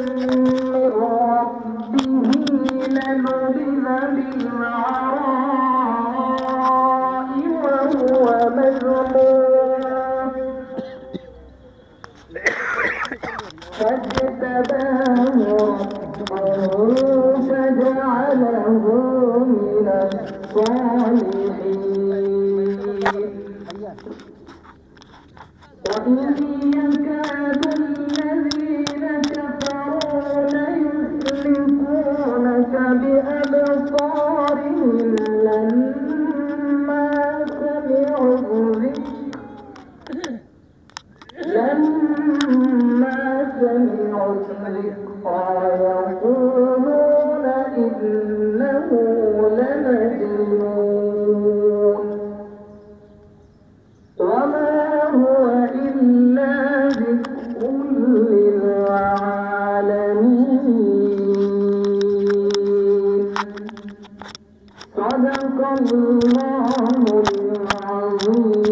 من ربه لنبذ بالعراء وهو مذموم فاجتباه ربه فجعله من الصالحين وإذ يكاد الذين كفروا ليزلقونك بأبصارهم لما سمعوا الذكر يقولون إنه لمجنون وما هو إلا ذكر للعالمين صدق الله العظيم.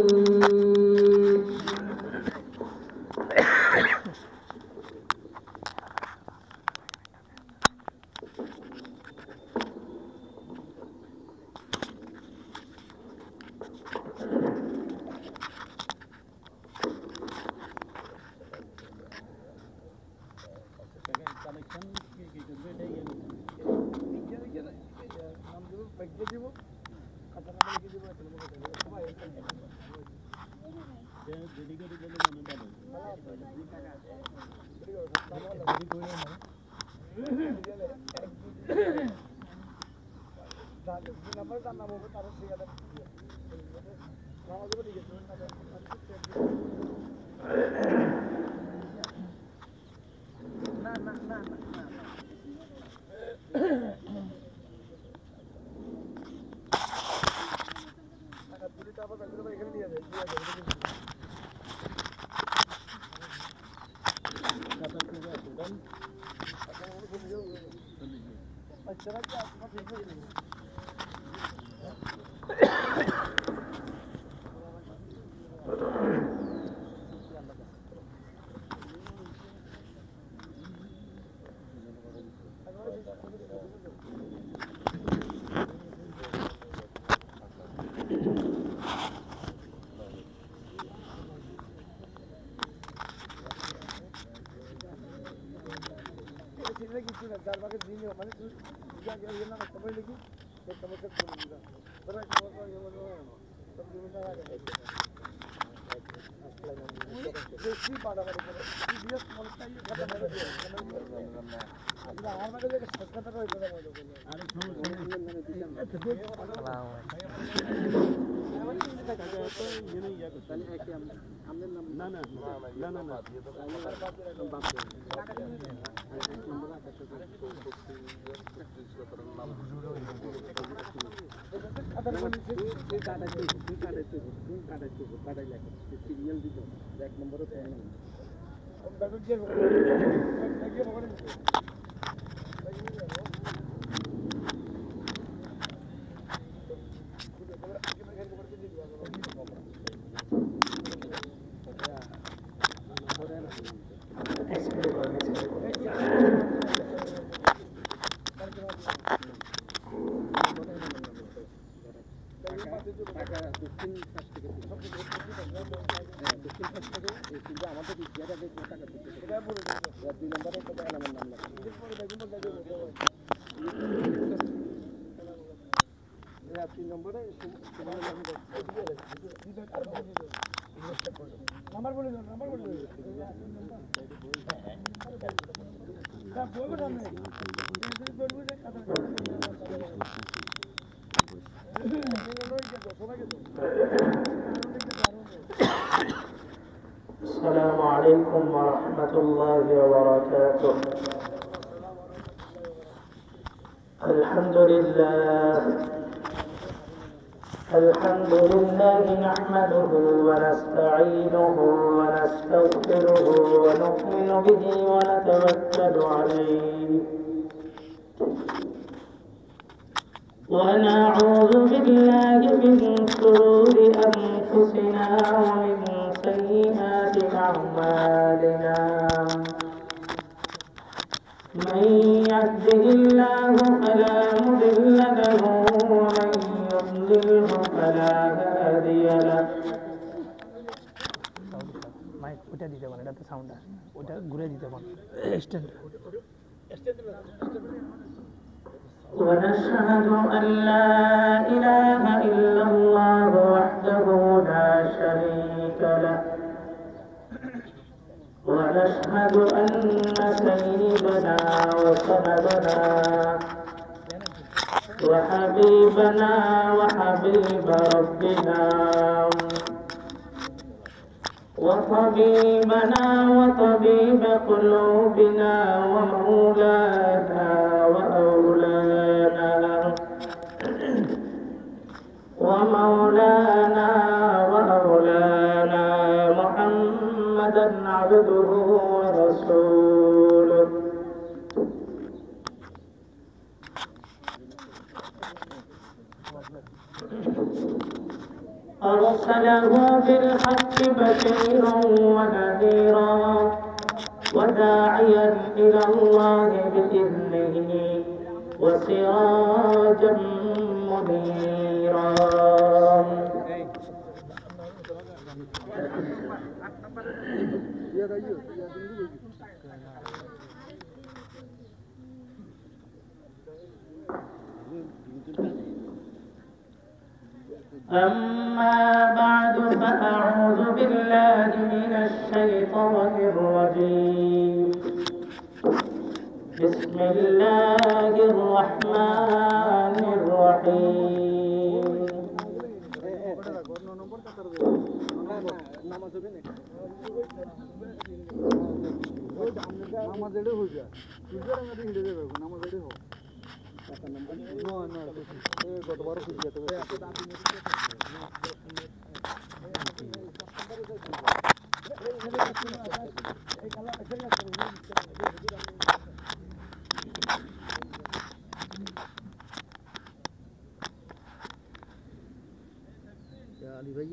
السلام عليكم ورحمة الله وبركاته. الحمد لله نحمده ونستعينه ونستغفره ونؤمن به ونتوكل عليه ونعوذ بالله من شرور أنفسنا ومن سيئات أعمالنا من يهده الله فلا مضل له ومن يضلله فلا هادي له mic ওটা দিতে পারেন, এটাতে সাউন্ড আসে না, ওটা ঘুরে দিতে পারেন স্ট্যান্ড। ونشهد أن لا إله إلا الله وحده لا شريك له ونشهد أن سيدنا وسندنا وحبيبنا وحبيب ربنا وطبيبنا وطبيب قلوبنا ومولانا وأولانا محمدا عبده ورسوله أرسله بالحق بشيرا ونذيرا وداعيا إلى الله بإذنه وسراجا منيرا أما بعد فأعوذ بالله من الشيطان الرجيم بسم الله الرحمن الرحيم अली भाई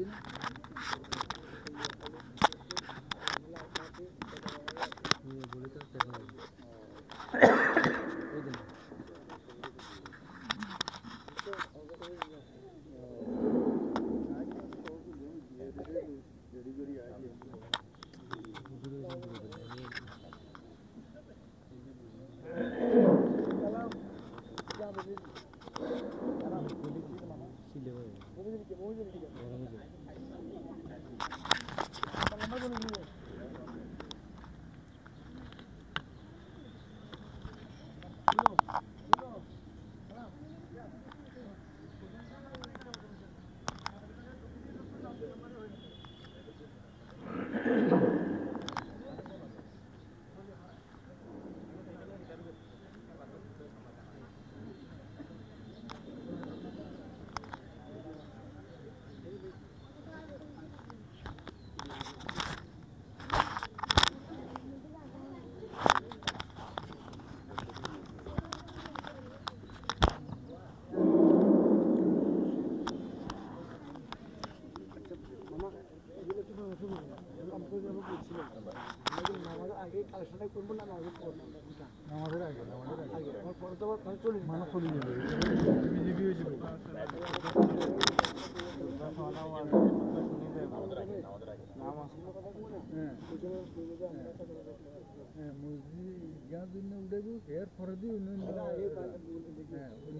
हेयर फॉर दी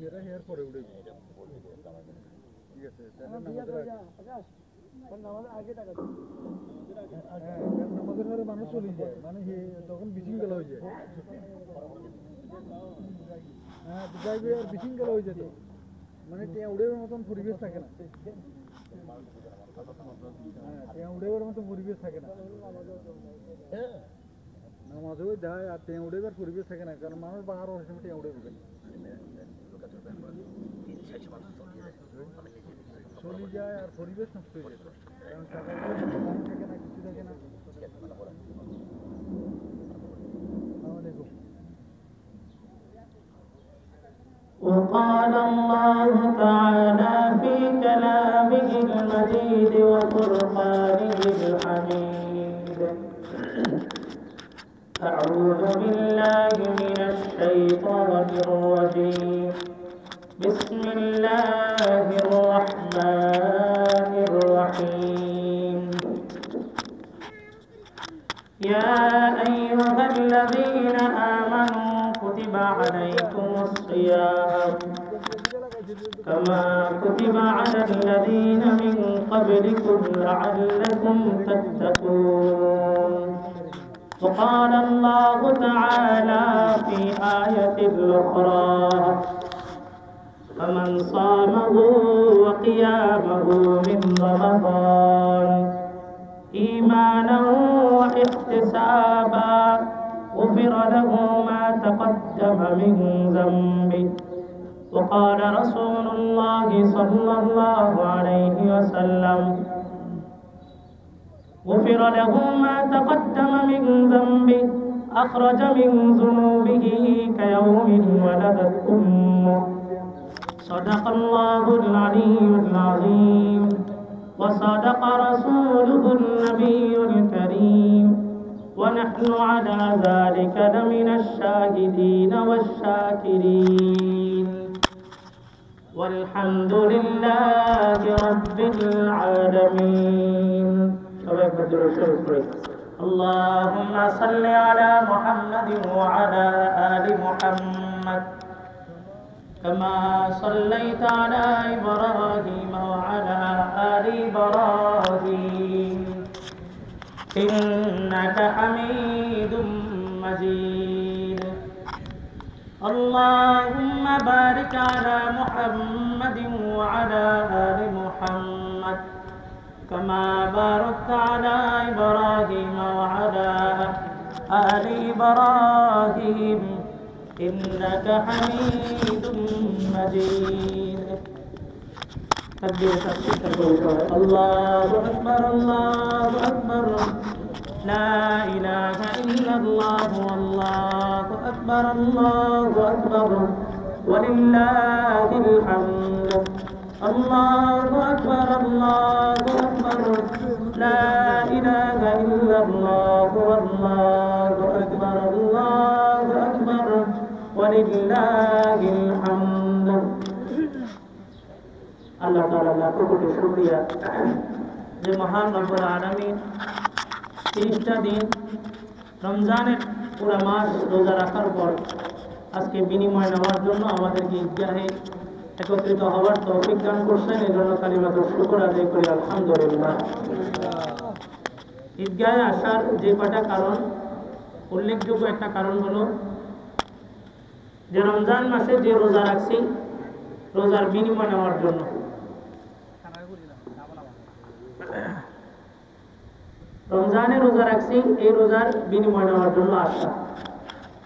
मेरा हेयर फॉर उड़े ठीक है নামাজের পরে মানুষ চলে যায়, মানে তখন বিচিং গেলা হয়ে যায়। হ্যাঁ যাইবে আর বিচিং গেলা হয়ে যেত, মানে টিয়া উড়ের মতন পরিবেশ থাকে না। হ্যাঁ টিয়া উড়ের মতন পরিবেশ থাকে না, নামাজেও যায় আর টিয়া উড়েবার পরিবেশ থাকে না, কারণ মানুষ বাহার ওর সময় টিয়া উড়ে ঢুকে চলে যায় আর পরিবেশ নষ্ট হয়ে যায়, কারণ টাকা থাকে না, কিছু থাকে না। وقال الله تعالى في كلامه المجيد وفرقانه الحميد أعوذ بالله من الشيطان الرجيم بسم الله الرحمن الرحيم يا أيها الذين آمنوا كتب عليكم الصيام كما كتب على الذين من قبلكم لعلكم تتقون وقال الله تعالى في آية أخرى فمن صامه وقيامه من رمضان إيمانا واحتسابا غفر له ما تقدم من ذنبه وقال رسول الله صلى الله عليه وسلم غفر له ما تقدم من ذنبه أخرج من ذنوبه كيوم ولدت أمه صدق الله العلي العظيم وصدق رسوله النبي الكريم ونحن على ذلك لمن الشاهدين والشاكرين والحمد لله رب العالمين. اللهم صل على محمد وعلى آل محمد كما صليت على إبراهيم وعلى آل إبراهيم إنك حميد مجيد. اللهم بارك على محمد وعلى آل محمد كما باركت على إبراهيم وعلى آل إبراهيم إنك حميد مجيد. الله أكبر الله أكبر لا إله إلا الله والله أكبر الله أكبر ولله الحمد. الله أكبر الله أكبر لا إله إلا الله والله أكبر الله أكبر ولله الحمد. আল্লাহ তাআলা লাখ কোটি শুকরিয়া যে মহান রব্বুল আলামিন 30টা দিন রমজানের পুরো মাস রোজা রাখার পর আজকে বিনিময় নেওয়ার জন্য আমাদেরকে ঈদগাহে একত্রিত হওয়ার তৌফিক দান করছেন। এই জন্য কালিমাতুল শুকর আদায় করি আলহামদুলিল্লাহ। ঈদগাহে আসার যে কয়টা কারণ, উল্লেখযোগ্য একটা কারণ হলো যে রমজান মাসে যে রোজা রাখছি রোজার বিনিময় নেওয়ার জন্য। রমজানে রোজা রাখছি এই রোজার বিনিময় নেওয়ার জন্য আসা।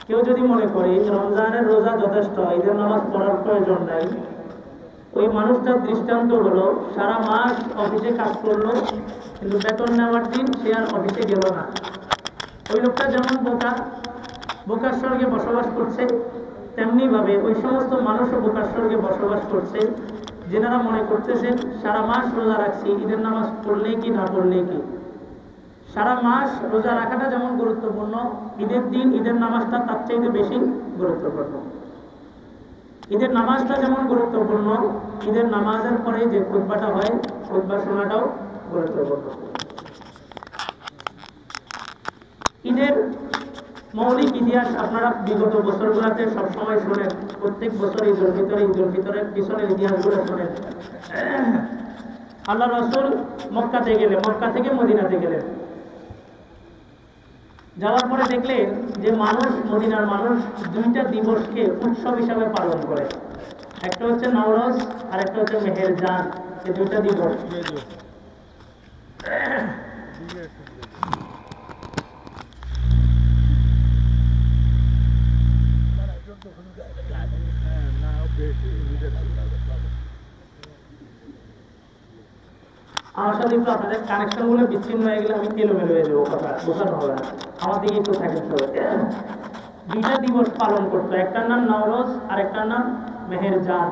কেউ যদি মনে করে রমজানের রোজা যথেষ্ট, ঈদের নামাজ পড়ার প্রয়োজন নাই, ওই মানুষটার দৃষ্টান্ত হলো সারা মাস অফিসে কাজ করলো কিন্তু বেতন নেওয়ার দিন সে আর অফিসে গেল না। ওই লোকটা যেমন বোকার স্বর্গে বসবাস করছে, তেমনি ভাবে ওই সমস্ত মানুষও বোকার স্বর্গে বসবাস করছে যেনারা মনে করতেছেন সারা মাস রোজা রাখছি, ঈদের নামাজ পড়লে কি না পড়লে কি। সারা মাস রোজা রাখাটা যেমন গুরুত্বপূর্ণ, ঈদের দিন ঈদের নামাজটা তার চাইতে বেশি গুরুত্বপূর্ণ। ঈদের নামাজটা যেমন গুরুত্বপূর্ণ, ঈদের নামাজের পরে যে খুতবাটা হয় খুতবা শোনাটাও গুরুত্বপূর্ণ। ঈদের মৌলিক ইতিহাস আপনারা বিগত বছরগুলোতে সবসময় শোনেন, প্রত্যেক বছর ঈদুল ফিতরের পিছনের ইতিহাসগুলো শোনেন। আল্লাহ রাসূল মক্কাতে গেলেন, মক্কা থেকে মদিনাতে গেলেন, যাওয়ার পরে দেখলেন যে মানুষ, মদিনার মানুষ দুইটা দিবসকে উৎসব হিসাবে পালন করে। একটা হচ্ছে নওরোজ আর একটা হচ্ছে মেহেরজান। এই দুইটা দিবস আমার সাথে একটু আপনাদের কানেকশন গুলো বিচ্ছিন্ন হয়ে গেলে আমি এলোমেলো হয়ে যাবো, কথা বোঝানো হবে না। আমার দিকে একটু থাকেন সবাই। দুইটা দিবস পালন করতো, একটার নাম নওরোজ আর একটার নাম মেহেরজান।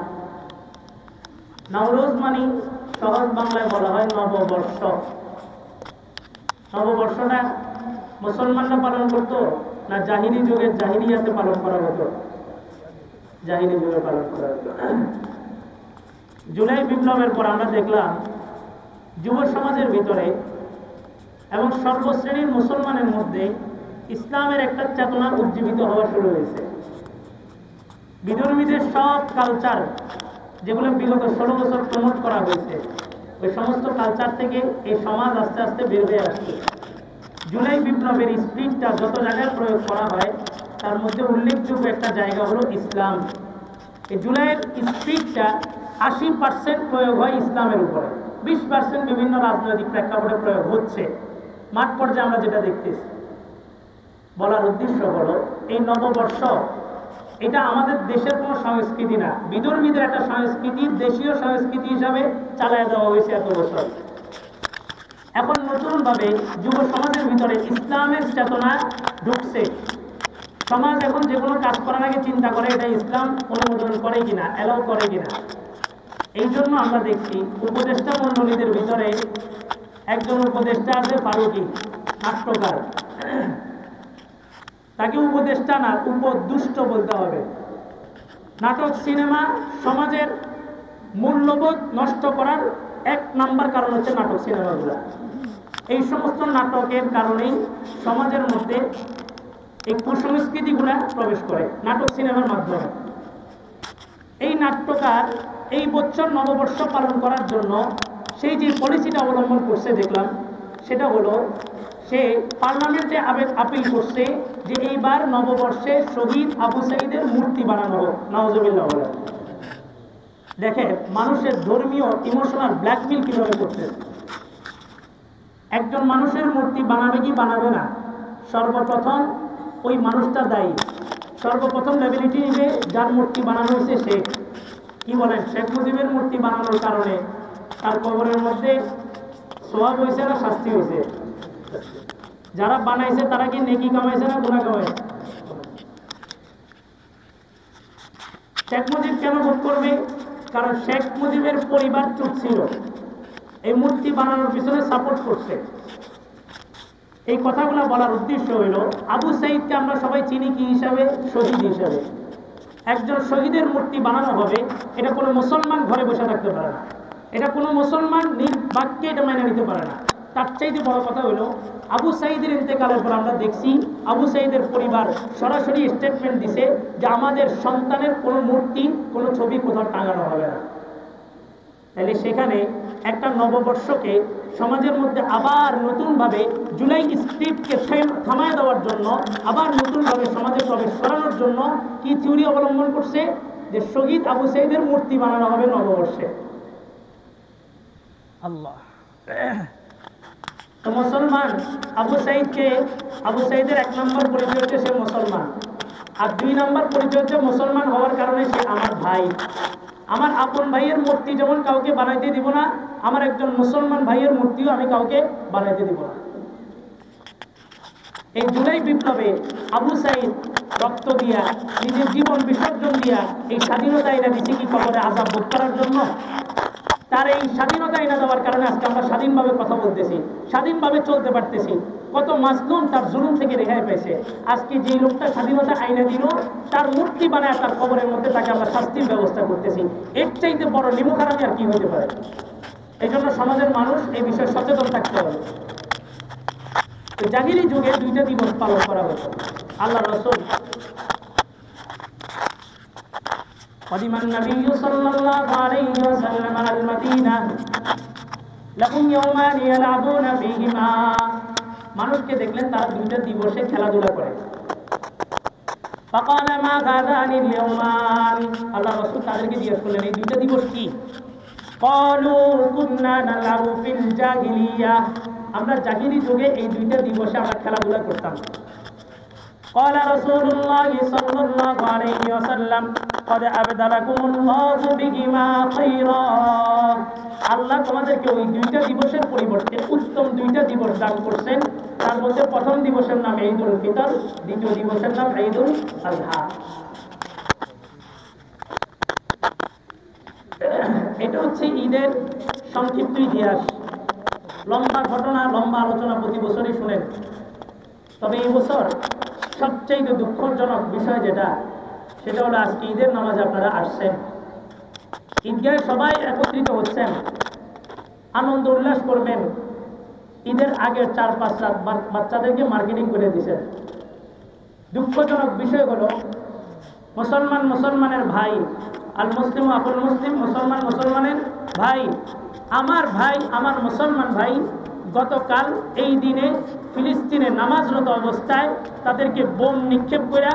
নওরোজ মানে সহজ বাংলায় বলা হয় নববর্ষ। নববর্ষটা মুসলমানরা পালন করতো না জাহিরি যুগের জাহিরিয়াতে পালন করা হতো? জাহিলি যুগে পালন করা হতো। জুলাই বিপ্লবের পর আমরা দেখলাম যুব সমাজের ভিতরে এবং সর্বশ্রেণীর মুসলমানের মধ্যে ইসলামের একটা চেতনা উজ্জীবিত হওয়া শুরু হয়েছে। বিধর্মীদের সব কালচার যেগুলো বিগত 16 বছর প্রমোট করা হয়েছে, ওই সমস্ত কালচার থেকে এই সমাজ আস্তে আস্তে বের হয়ে আসছে। জুলাই বিপ্লবের স্পিরিটটা যত জায়গায় প্রয়োগ করা হয় তার মধ্যে উল্লেখযোগ্য একটা জায়গা হলো ইসলাম। এই জুলাইয়ের স্পিরিটটা 80% প্রয়োগ হয় ইসলামের উপরে, 20% বিভিন্ন রাজনৈতিক প্রেক্ষাপটে প্রয়োগ হচ্ছে। মাঠ পর্যায়ে আমরা যেটা দেখতেছি, বলার উদ্দেশ্য হলো এই নববর্ষ এটা আমাদের দেশের কোনো সংস্কৃতি না, বিধর্মীদের একটা সংস্কৃতি, দেশীয় সংস্কৃতি হিসাবে চালায় দেওয়া হয়েছে এত বছর। এখন নতুনভাবে যুব সমাজের ভিতরে ইসলামের চেতনা ঢুকছে। সমাজ এখন যে কোনো কাজ করার আগে চিন্তা করে এটা ইসলাম অনুমোদন করে কিনা, অ্যালাউ করে কিনা। এই জন্য আমরা দেখছি উপদেষ্টা মণ্ডলীদের ভিতরে একজন উপদেষ্টা আছে ফারুকি, নাট্যকার। তাকে উপদেষ্টা না, উপদুষ্ট বলতে হবে। নাটক সিনেমা সমাজের মূল্যবোধ নষ্ট করার 1 নাম্বার কারণ হচ্ছে নাটক সিনেমাগুলো। এই সমস্ত নাটকের কারণেই সমাজের মধ্যে এই কুসংস্কৃতিগুলা প্রবেশ করে নাটক সিনেমার মাধ্যমে। এই নাট্যকার এই বছর নববর্ষ পালন করার জন্য সেই যে পলিসিটা অবলম্বন করছে দেখলাম, সেটা হলো সে পার্লামেন্টে আপিল করছে যে এইবার নববর্ষে শহীদ আবু সাঈদের মূর্তি বানানো হোক। নাউজুবিল্লাহ বলে। দেখে মানুষের ধর্মীয় ইমোশনাল ব্ল্যাকমেল কিভাবে করছে। একজন মানুষের মূর্তি বানাবে কি বানাবে না, সর্বপ্রথম ওই মানুষটা দায়ী। সর্বপ্রথম লেবিলিটি নিবে যার মূর্তি বানানো হয়েছে সে। কি বলেন, শেখ মুজিবের মূর্তি বানানোর কারণে তার কবরের মধ্যে সওয়াব হয়েছে না শাস্তি হয়েছে? যারা বানাইছে তারা কি নেকি কামাইছে না গুনাহ কামাইছে? শেখ মুজিব কেন ভোগ করবে? কারণ শেখ মুজিবের পরিবার চুপ ছিল, এই মূর্তি বানানোর পিছনে সাপোর্ট করছে। এই কথাগুলো বলার উদ্দেশ্য হইল আবু সাঈদকে আমরা সবাই চিনি কি হিসাবে? শহীদ হিসাবে। একজন শহীদের মূর্তি বানানো হবে, এটা কোনো মুসলমান ঘরে বসে থাকতে পারে না, এটা কোনো মুসলমান বাক্যে এটা মেনে নিতে পারে না। তার চাইতে বড় কথা হলো আবু সাঈদের ইন্তেকালের পর আমরা দেখছি আবু সাঈদের পরিবার সরাসরি স্টেটমেন্ট দিছে যে আমাদের সন্তানের কোনো মূর্তি, কোনো ছবি কোথাও টাঙানো হবে না। তাহলে সেখানে একটা নববর্ষকে সমাজের মধ্যে আবার নতুনভাবে জুলাই স্পিরিটকে থামায় দেওয়ার জন্য, আবার নতুনভাবে সমাজে প্রবেশ করানোর জন্য কি থিওরি অবলম্বন করছে? যে শহীদ আবু সাঈদের মূর্তি বানানো হবে নববর্ষে। আল্লাহ। তো মুসলমান আবু সাঈদের 1 নম্বর পরিচয় হচ্ছে সে মুসলমান, আর 2 নম্বর পরিচয় হচ্ছে মুসলমান হওয়ার কারণে সে আমার ভাই। আমার আপন ভাইয়ের মূর্তি যেমন কাউকে বানাইতে দিব না, আমার একজন মুসলমান ভাইয়ের মূর্তিও আমি কাউকে বানাইতে দিব না। এই জুলাই বিপ্লবে আবু সাঈদ রক্ত দিয়া, নিজের জীবন বিসর্জন দিয়া এই স্বাধীনতা এনে দিচ্ছে কি কবরে আযাব ভোগ করার জন্য? তার এই স্বাধীনতা এনে দেওয়ার কারণে আজকে আমরা স্বাধীনভাবে কথা বলতেছি, স্বাধীনভাবে চলতে পারতেছি। কত মাজলুম তার জুলুম থেকে রেহাই পেয়েছে। আজকে যে লোকটা স্বাধীনতা আইনে দিল, তার মূর্তি বানায় তার কবরের মধ্যে তাকে আমরা শাস্তির ব্যবস্থা করতেছি। এর চাইতে বড় নিমুখারামি আর কি হতে পারে? এই জন্য সমাজের মানুষ এই বিষয়ে সচেতন থাকতে হবে। তো জাহিলি যুগে 2টা দিবস পালন করা হতো। আল্লাহ রাসূল قدم النبي صلى الله عليه وسلم على المدينة لهم يومان يلعبون فيهما। মানুষকে দেখলেন তারা 2টা দিবসে খেলাধুলা করে। فقال ما هذان اليومان। আল্লাহ রাসূল তাদেরকে জিজ্ঞেস করলেন এই 2টা দিবস কি? قالوا كنا نلعب في الجاهلية। আমরা জাহিলি যুগে এই 2টা দিবসে আমরা খেলাধুলা করতাম। قال رسول الله صلى الله عليه وسلم قد أبدلكم الله بهما خيرا। আল্লাহ তোমাদেরকে ওই 2টা দিবসের পরিবর্তে উত্তম 2টা দিবস দান করছেন। তার মধ্যে প্রথম দিবসের নাম ঈদুল ফিতর, দ্বিতীয় দিবসের নাম ঈদুল আযহা। এটা হচ্ছে ঈদের সংক্ষিপ্ত ইতিহাস। লম্বা ঘটনা, লম্বা আলোচনা প্রতি বছরই শুনেন। তবে এই বছর সবচেয়ে দুঃখজনক বিষয় যেটা, সেটা হলো আজকে ঈদের নামাজে আপনারা আসছেন, ঈদগাহে সবাই একত্রিত হচ্ছেন, আনন্দ উল্লাস করবেন। ঈদের আগে 4-5 রাত বাচ্চাদেরকে মার্কেটিং করে দিয়েছেন। দুঃখজনক বিষয় হলো মুসলমান মুসলমানের ভাই, আল মুসলিম আকুল মুসলিম, মুসলমান মুসলমানের ভাই, আমার মুসলমান ভাই গতকাল এই দিনে ফিলিস্তিনে নামাজরত অবস্থায় তাদেরকে বোম নিক্ষেপ করে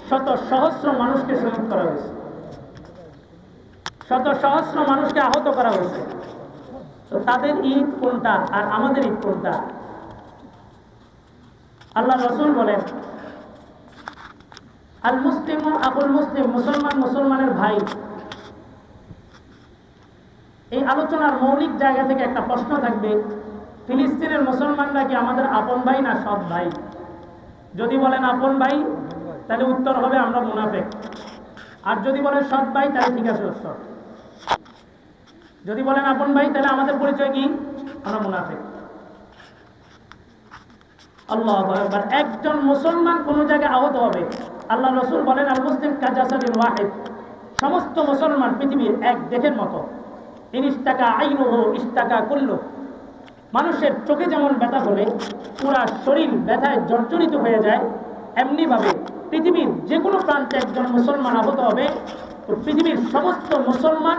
শত সহস্র মানুষকে শহীদ করা হয়েছে, শত সহস্র মানুষকে আহত করা হয়েছে। তো তাদের ঈদ কোনটা আর আমাদের ঈদ কোনটা? আল্লাহ রাসূল বলেন আল মুসলিম আকুল মুসলিম, মুসলমান মুসলমানের ভাই। এই আলোচনার মৌলিক জায়গা থেকে একটা প্রশ্ন থাকবে, ফিলিস্তিনের মুসলমানরা কি আমাদের আপন ভাই না সৎ ভাই? যদি বলেন আপন ভাই তাহলে উত্তর হবে আমরা মুনাফিক, আর যদি বলেন সৎ ভাই তাহলে ঠিক আছে উত্তর। যদি বলেন আপন ভাই তাহলে আমাদের পরিচয় কি? আমরা মুনাফিক। আল্লাহু আকবার। একজন মুসলমান কোন জায়গায় আহত হবে, আল্লাহ রাসূল বলেন আল মুসলিম কাজাসাদিন ওয়াহিদ, সমস্ত মুসলমান পৃথিবীর এক দেহের মতো। ইনিস্তাকা আইনুহু ইস্তাকা কুল্লু, মানুষের চোখে যেমন ব্যথা হলে পুরা শরীর ব্যথায় জর্জরিত হয়ে যায়, এমনি ভাবে পৃথিবীর যে কোনো প্রান্তে একজন মুসলমান আহত হবে তো পৃথিবীর সমস্ত মুসলমান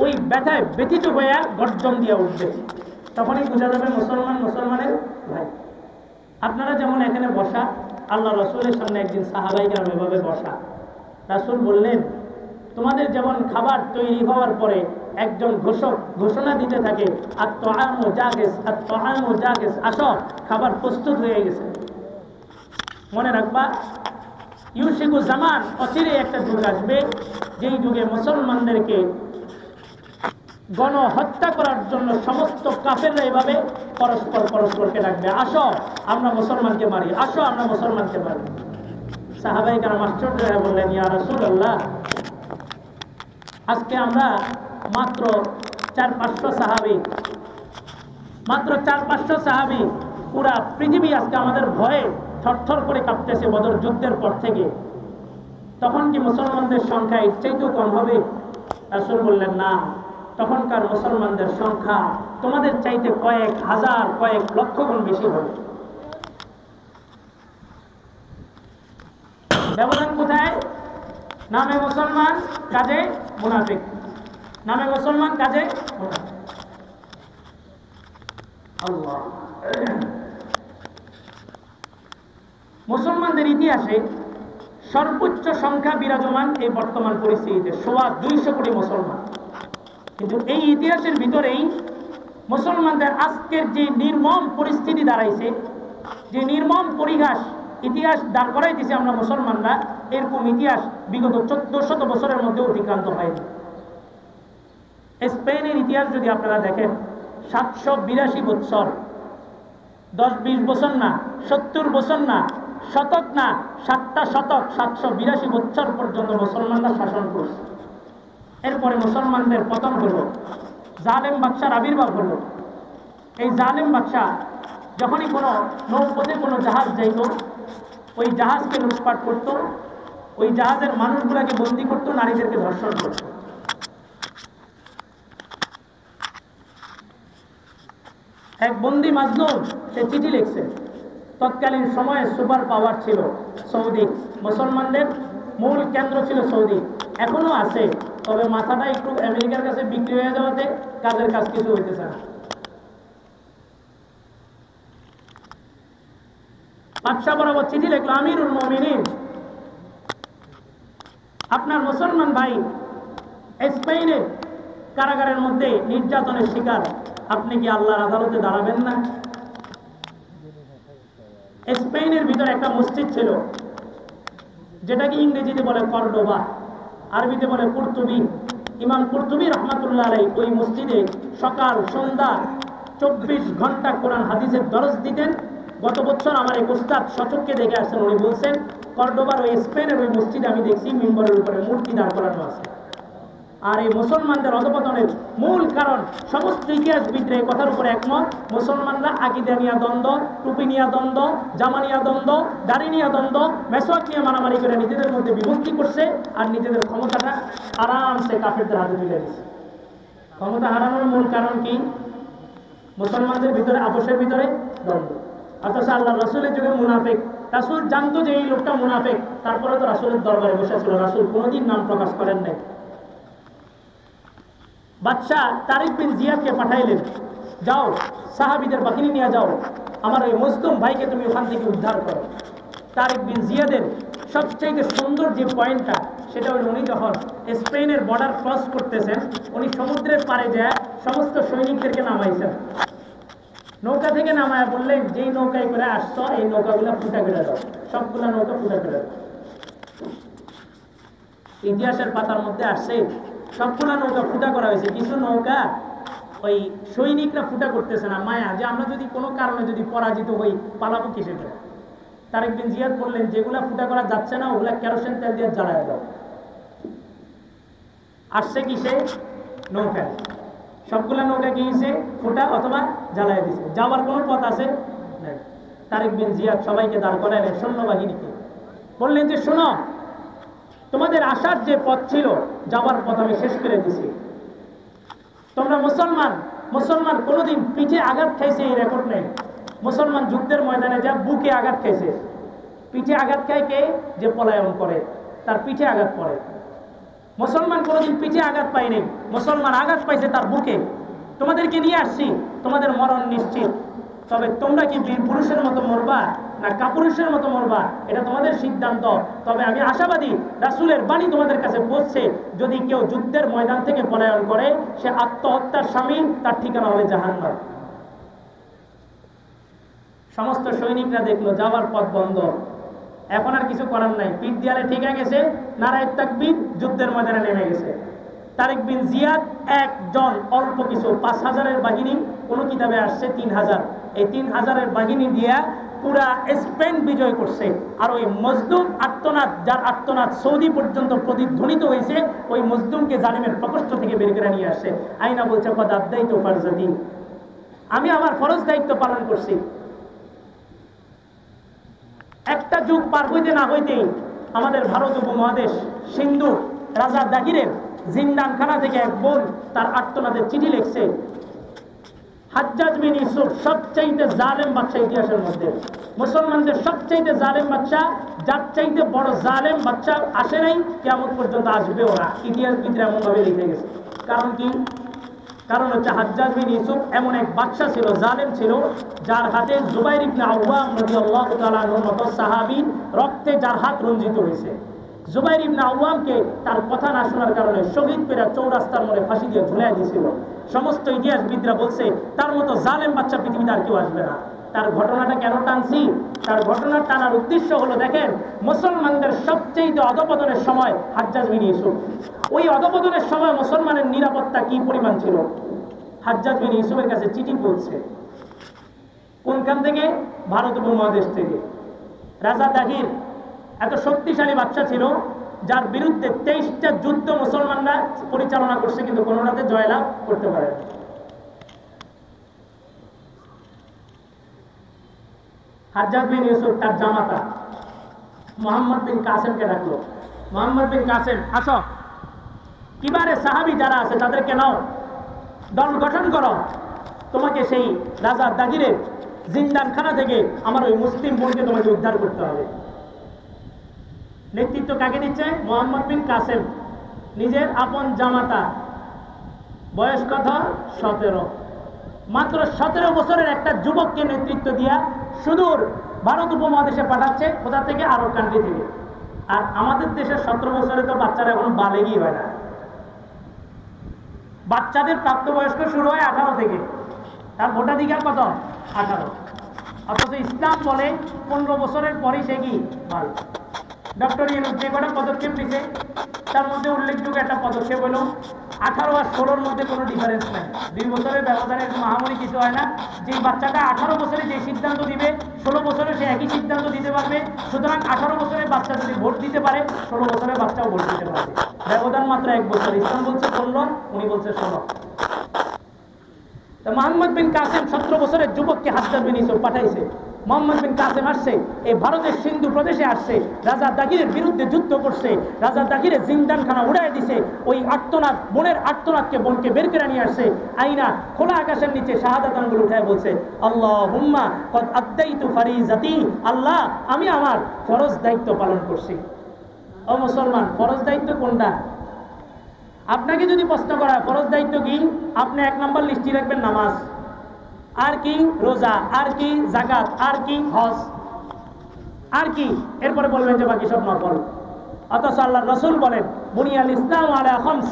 ওই ব্যথায় ব্যথিত হয়ে গর্জন দিয়ে উঠবে। তখনই বোঝা যাবে মুসলমান মুসলমানের ভাই। আপনারা যেমন এখানে বসা, আল্লাহ রাসূলের সামনে একদিন সাহাবায়ে কেরাম এভাবে বসা, রাসূল বললেন তোমাদের যেমন খাবার তৈরি হওয়ার পরে একজন ঘোষক ঘোষণা দিতে থাকে আত-তাআমু জাহিজ, আত-তাআমু জাহিজ, আসো খাবার প্রস্তুত হয়ে গেছে। মনে রাখবা ইউশিকু জামান, অচিরে একটা যুগ আসবে যেই যুগে মুসলমানদেরকে গণহত্যা করার জন্য সমস্ত কাফেররা এভাবে পরস্পরকে ডাকবে, আসো আমরা মুসলমানকে মারি, আসো আমরা মুসলমানকে মারি। সাহাবায়ে কেরাম আশ্চর্য হয়ে বললেন ইয়া রাসূলুল্লাহ, আজকে আমরা মাত্র 400-500 সাহাবী, মাত্র 400-500 সাহাবী, পুরা পৃথিবী আজকে আমাদের ভয়ে থরথর করে কাঁপতেছে বদর যুদ্ধের পর থেকে। তখন কি মুসলমানদের সংখ্যা এর চাইতেও কম হবে? রাসূল বললেন না, তখনকার মুসলমানদের সংখ্যা তোমাদের চাইতে কয়েক হাজার কয়েক লক্ষ গুণ বেশি হবে। ব্যবধান কোথায়? নামে মুসলমান কাজে মুনাফিক, নামে মুসলমান কাজে মুনাফিক। আল্লাহ। মুসলমানদের ইতিহাসে সর্বোচ্চ সংখ্যা বিরাজমান এই বর্তমান পরিস্থিতিতে 250 কোটি মুসলমান। কিন্তু এই ইতিহাসের ভিতরেই মুসলমানদের আজকের যে নির্মম পরিস্থিতি দাঁড়াইছে, যে নির্মম পরিহাস ইতিহাস দাঁড় করাই দিয়েছে আমরা মুসলমানরা, এরকম ইতিহাস বিগত 1400 বছরের মধ্যে অতিক্রান্ত হয়নি। স্পেনের ইতিহাস যদি আপনারা দেখেন 782 বছর, 10-20 বছর না, 70 বছর না, শতক না, 7টা শতক, 782 বছর পর্যন্ত মুসলমানরা শাসন করছে। এরপরে মুসলমানদের পতন হলো, জালেম বাদশার আবির্ভাব হলো। এই জালেম বাদশা যখনই কোনো নৌপথে কোনো জাহাজ যাইত, ওই জাহাজকে লুটপাট করত, ওই জাহাজের মানুষগুলাকে বন্দী করত, নারীদেরকে ধর্ষণ করত। এক বন্দী মাজলুম সে চিঠি লিখছে। তৎকালীন সময়ে সুপার পাওয়ার ছিল সৌদি, মুসলমানদের মূল কেন্দ্র ছিল সৌদি, এখনো আছে, তবে মাথাটা একটু আমেরিকার কাছে বিক্রি হয়ে যাওয়াতে কাজের কাজ কিছু হইতেছে না। বাদশা বরাবর চিঠি লিখলো, আমিরুল মুমিনিন, আপনার মুসলমান ভাই স্পেনের কারাগারের মধ্যে নির্যাতনের শিকার, আপনি কি আল্লাহর আদালতে দাঁড়াবেন না? স্পেনের ভিতরে একটা মসজিদ ছিল যেটাকে ইংরেজিতে বলে কর্ডোবা, আরবিতে বলে কুরতুবি। ইমাম কুরতুবি রহমাতুল্লাহ আলাইহি ওই মসজিদে সকাল সন্ধ্যা 24 ঘন্টা কোরআন হাদিসের দরস দিতেন। গত বছর আমার এক উস্তাদ সচক্ষে দেখে আসছেন, উনি বলছেন কর্ডোবার ওই স্পেনের ওই মসজিদে আমি দেখছি মিম্বরের উপরে মূর্তি দাঁড় করানো আছে। আর এই মুসলমানদের অধপতনের মূল কারণ সমস্ত ইতিহাসবিদরা এই কথার উপর একমত, মুসলমানরা আকীদা নিয়ে দ্বন্দ্ব, টুপি নিয়ে দ্বন্দ্ব, জামা নিয়ে দ্বন্দ্ব, দাড়ি নিয়ে দ্বন্দ্ব, মেসওয়াক নিয়ে মারামারি করে নিজেদের মধ্যে বিভক্তি করছে আর নিজেদের ক্ষমতাটা আরামসে কাফেরদের হাতে তুলে দিচ্ছে। ক্ষমতা হারানোর মূল কারণ কি? মুসলমানদের ভিতরে আপোষের ভিতরে দ্বন্দ্ব। অথচ আল্লাহ রাসূলের যুগে মুনাফিক, রাসূল জানতো যে এই লোকটা মুনাফিক, তারপরে তো রাসূলের দরবারে বসেছিল, রাসূল কোনোদিন নাম প্রকাশ করেন নাই। বাদশাহ তারিক বিন জিয়াদকে পাঠাইলেন, যাও সাহাবীদের বাহিনী নিয়ে যাও, আমার ওই মজলুম ভাইকে তুমি ওখান থেকে উদ্ধার করো। তারিক বিন জিয়াদের সবচেয়ে সুন্দর যে পয়েন্টটা, সেটা হলো উনি যখন স্পেনের বর্ডার ক্রস করতেছেন, উনি সমুদ্রের পাড়ে যায় সমস্ত সৈনিকদেরকে নামাইছেন, নৌকা থেকে নামায় বললেন, যেই নৌকায় করে আসছো এই নৌকাগুলো ফুটা করে দাও, সবগুলা নৌকা ফুটা করে দাও। ইতিহাসের পাতার মধ্যে আসছে সবগুলা নৌকা ফুটা করা হয়েছে, কিছু নৌকা ওই সৈনিকরা ফুটা করতেছে না, মায়া যে আমরা যদি কোনো কারণে যদি পরাজিত হই পালাবো কিসে করে। তারিক বিন জিয়াদ বললেন, যেগুলা ফুটা করা যাচ্ছে না ওগুলা কেরোসিন তেল দিয়ে জ্বালায় দাও। আসছে কিসে? নৌকায়। সবগুলা নৌকা গিয়েছে ফুটা অথবা জ্বালায় দিছে, যাওয়ার কোনো পথ আছে? তারিক বিন জিয়াদ সবাইকে দাঁড় করাইলেন, সৈন্যবাহিনীকে বললেন যে শোনো, তোমাদের আসার যে পথ ছিল যাওয়ার পথ আমি শেষ করে দিছি। তোমরা মুসলমান কোনোদিন পিঠে আঘাত খাইছে এই রেকর্ড নেই। মুসলমান যুদ্ধের ময়দানে যা বুকে আঘাত খাইছে, পিঠে আঘাত খায় কে? যে পলায়ন করে তার পিঠে আঘাত পড়ে। মুসলমান কোনোদিন পিঠে আঘাত পায়নি, মুসলমান আঘাত পাইছে তার বুকে। তোমাদেরকে নিয়ে আসছি, তোমাদের মরণ নিশ্চিত, তবে তোমরা কি বীর পুরুষের মতো মরবা না কাপুরুষের মতো মরবা এটা তোমাদের সিদ্ধান্ত। তবে আমি আশাবাদী রাসূলের বাণী তোমাদের কাছে পৌঁছছে, যদি কেউ যুদ্ধের ময়দান থেকে পলায়ন করে সে আত্মহত্যার শামিল, তার ঠিকানা হবে জাহান্নাম। সমস্ত সৈনিকরা দেখলো যাওয়ার পথ বন্ধ, এখন আর কিছু করার নাই, পিঠ দেয়ালে ঠিকা গেছে, নারায়ে তাকবীর, যুদ্ধের ময়দানে নেমে গেছে। তারিক বিন জিয়াদ একজন, অল্প কিছু 5000-এর বাহিনী, কোন কিতাবে আসছে 3000, এই 3000-এর বাহিনী দিয়া পুরা স্পেন বিজয় করছে। আর ওই মজলুম আত্মনাদ, যার আত্মনাদ সৌদি পর্যন্ত প্রতিধ্বনিত হয়েছে, ওই মজলুমকে জালিমের প্রকোষ্ঠ থেকে বের করে নিয়ে আসে। আইনা বলছে কদ আদাইতু ফারজাতি, আমি আমার ফরজ দায়িত্ব পালন করছি। একটা যুগ পার হইতে না হইতেই আমাদের ভারত উপমহাদেশ সিন্ধু রাজা দাহিরের জিন্দানখানা থেকে এক বোন তার আত্মনাদের চিঠি লিখছে, হাজ্জাজ বিন ইউসুফ সবচাইতে জালেম বাদশা ইতিহাসের মধ্যে, মুসলমানদের সবচাইতে জালেম বাদশা, যার চাইতে বড় জালেম বাদশা আসে নাই, কিয়ামত পর্যন্ত আসবেও না। ইতিহাসবিদরা এমন ভাবে লিখে গেছে। কারণ কি? কারণ হচ্ছে হাজ্জাজ বিন ইউসুফ এমন এক বাদশা ছিল, জালেম ছিল, যার হাতে জুবাইর ইবনে আওয়াম রাদিয়াল্লাহু তাআলা আনহুর মতো সাহাবী রক্তে যার হাত রঞ্জিত হয়েছে। জুবাইর ইবনে আওয়ামকে তার কথা না শোনার কারণে শহীদ করে চৌরাস্তার মোড়ে ফাঁসি দিয়ে ঝুলাই দিয়েছিল। সমস্ত ইতিহাসবিদরা বলছে তার মতো জালেম বাদশা পৃথিবীতে আর কেউ আসবে না। তার ঘটনাটা কেন টানছি? তার ঘটনা টানার উদ্দেশ্য হলো, দেখেন মুসলমানদের সবচেয়ে অধপতনের সময় হাজ্জাজ বিন ইউসুফ, ওই অধপতনের সময় মুসলমানের নিরাপত্তা কি পরিমাণ ছিল? হাজ্জাজ বিন ইউসুফের কাছে চিঠি পৌঁছছে, কোনখান থেকে? ভারত উপমহাদেশ থেকে। রাজা দাহির এত শক্তিশালী বাদশা ছিল, যার বিরুদ্ধে 23টা যুদ্ধ মুসলমানরা পরিচালনা করছে, কিন্তু কোনোটাতে জয়লাভ করতে পারে। হাজ্জাজ বিন ইউসুফ তার জামাতা মুহাম্মদ বিন কাসেমকে ডাকলো, মুহাম্মদ বিন কাসেম আসো, কিবারে সাহাবী যারা আছে তাদেরকে নাও, দল গঠন করো, তোমাকে সেই রাজা দাগিরের জিন্দানখানা থেকে আমার ওই মুসলিম বোনকে তোমাকে উদ্ধার করতে হবে। নেতৃত্ব কাকে দিচ্ছে? মুহাম্মদ বিন কাসেম, নিজের আপন জামাতা। বয়স কত? 17। মাত্র 17 বছরের একটা যুবককে নেতৃত্ব দিয়া সুদূর ভারত উপমহাদেশে পাঠাচ্ছে, কোথা থেকে? আরব কান্ট্রি থেকে। আর আমাদের দেশের 17 বছরে তো বাচ্চারা এখন বালেগই হয় না, বাচ্চাদের প্রাপ্তবয়স্ক শুরু হয় 18 থেকে, তার ভোটাধিকার কত? 18। অথচ ইসলাম বলে 15 বছরের পরে সে কি বাল। ডক্টর ইউনূস যে কটা পদক্ষেপ নিছে তার মধ্যে উল্লেখযোগ্য একটা পদক্ষেপ হলো 18 আর 16-র মধ্যে কোনো ডিফারেন্স নাই, 2 বছরের ব্যবধানে মহামারী কিছু হয় না। যেই বাচ্চাটা 18 বছরে যে সিদ্ধান্ত দিবে 16 বছরে সে একই সিদ্ধান্ত দিতে পারবে। সুতরাং 18 বছরের বাচ্চা যদি ভোট দিতে পারে, 16 বছরের বাচ্চাও ভোট দিতে পারবে। ব্যবধান মাত্র 1 বছর। ইসলাম বলছে 15, উনি বলছে 16। মোহাম্মদ বিন কাসেম 17 বছরের যুবককে হাজ্জাজ বিন ইউসুফ পাঠাইছে। মোহাম্মদ বিন কাসেম আসছে এই ভারতের সিন্ধু প্রদেশে আসছে, রাজা দাগিরের বিরুদ্ধে যুদ্ধ করছে, রাজা দাগিরের জিন্দানখানা উড়াই দিছে। ওই আর্তনাদ, বোনের আর্তনাদকে বোনকে বের করে নিয়ে আসছে, আইনা খোলা আকাশের নিচে শাহাদাত আঙ্গুল উঠায় বলছে, আল্লাহুম্মা কদ আদ্দাইতু ফারিজাতি, আল্লাহ আমি আমার ফরজ দায়িত্ব পালন করছি। ও মুসলমান, ফরজ দায়িত্ব কোনটা? আপনাকে যদি প্রশ্ন করা ফরজ দায়িত্ব কি, আপনি 1 নম্বর লিস্টে রাখবেন নামাজ, আর কি রোজা, আর কি যাকাত, আর কি হজ, আর কি, এরপরে বলবেন যে বাকি সব নফল। অথচ আল্লাহর রাসূল বলেন বুনিয়াল ইসলাম আলা খামস,